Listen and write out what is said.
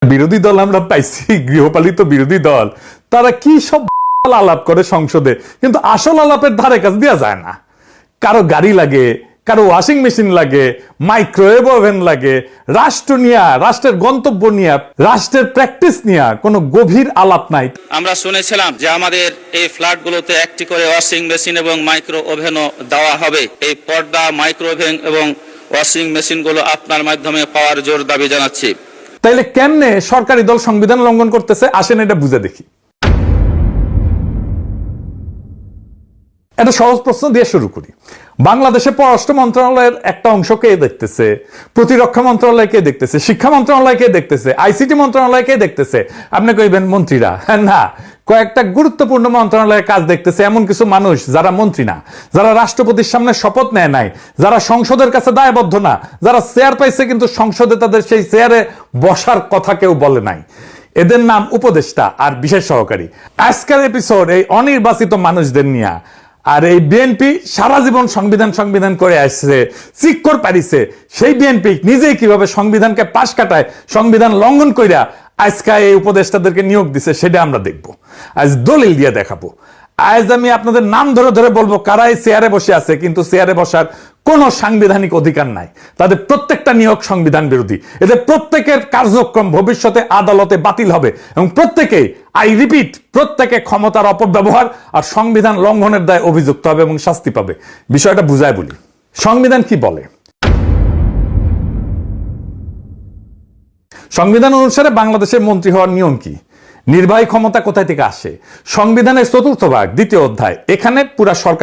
বিরোধী দল আমরা পাইছি, গৃহপালিত বিরোধী দল, তারা কি সব আলাপ করে সংসদে, কিন্তু আসল আলাপের ধারে কাছে দেওয়া যায় না। কারো গাড়ি লাগে, কারো ওয়াশিং মেশিন লাগে, মাইক্রোওয়েভ ওভেন লাগে, রাষ্ট্র নিয়ে, রাষ্ট্রের গন্তব্য নিয়ে, রাষ্ট্রের প্র্যাকটিস নিয়ে কোনো গভীর আলাপ নাই। আমরা শুনেছিলাম যে আমাদের এই ফ্ল্যাটগুলোতে একটি করে ওয়াশিং মেশিন এবং মাইক্রো ওভেনও দেওয়া হবে। এই পর্দা, মাইক্রো ওভেন এবং ওয়াশিং মেশিনগুলো আপনার মাধ্যমে পাওয়ার জোর দাবি জানাচ্ছি। তাইলে কেমনে সরকারি দল সংবিধান লঙ্ঘন করতেছে, আসেন এটা বুঝে দেখি। একটা সহজ প্রশ্ন দিয়ে শুরু করি। বাংলাদেশে পররাষ্ট্র মন্ত্রণালয়ের একটা অংশকে দেখতেছে, প্রতিরক্ষা মন্ত্রণালয়কে দেখতেছে, শিক্ষা মন্ত্রণালয়কে দেখতেছে, আইসিটি মন্ত্রণালয়কে দেখতেছে। আপনি কইবেন মন্ত্রীরা? না, কয়েকটা গুরুত্বপূর্ণ মন্ত্রণালয়ের কাজ দেখতেছে এমন কিছু মানুষ যারা মন্ত্রী না, যারা রাষ্ট্রপতির সামনে শপথ নেয় নাই, যারা সংসদের কাছে দায়বদ্ধ না, যারা চেয়ার পাইছে কিন্তু সংসদে তাদের সেই চেয়ারে বসার কথা কেউ বলে নাই। এদের নাম উপদেষ্টা আর বিশেষ সহকারী। আজকের এপিসোড এই অনির্বাচিত মানুষদের নিয়ে। আর এই বিএনপি সারা জীবন সংবিধান করে আসছে, চিক্কর পারিছে। সেই বিএনপি নিজেই কিভাবে সংবিধানকে পাশ কাটায়, সংবিধান লঙ্ঘন কইরা আজকে এই উপদেষ্টাদেরকে নিয়োগ দিছে, সেটা আমরা দেখব। আজ দলিল দিয়ে দেখাবো। আজ আমি আপনাদের নাম ধরে ধরে বলবো কারা এই চেয়ারে বসে আছে, কিন্তু চেয়ারে বসার কোন সাংবিধানিক অধিকার নাই। তাদের প্রত্যেকটা নিয়োগ সংবিধান বিরোধী। এদের প্রত্যেকের কার্যক্রম ভবিষ্যতে আদালতে বাতিল হবে এবং প্রত্যেকেই, আই রিপিট, প্রত্যেকে ক্ষমতার অপব্যবহার আর সংবিধান লঙ্ঘনের দায়ে অভিযুক্ত হবে এবং শাস্তি পাবে। বিষয়টা বুঝায় বলি। সংবিধান কি বলে? সংবিধান অনুসারে বাংলাদেশের মন্ত্রী হওয়ার নিয়ম কি? নির্বাহী ক্ষমতা কোথায় থেকে আসে? সংবিধানের ৪র্থ ভাগ ২য় অধ্যায়, এখানে পুরা সরকার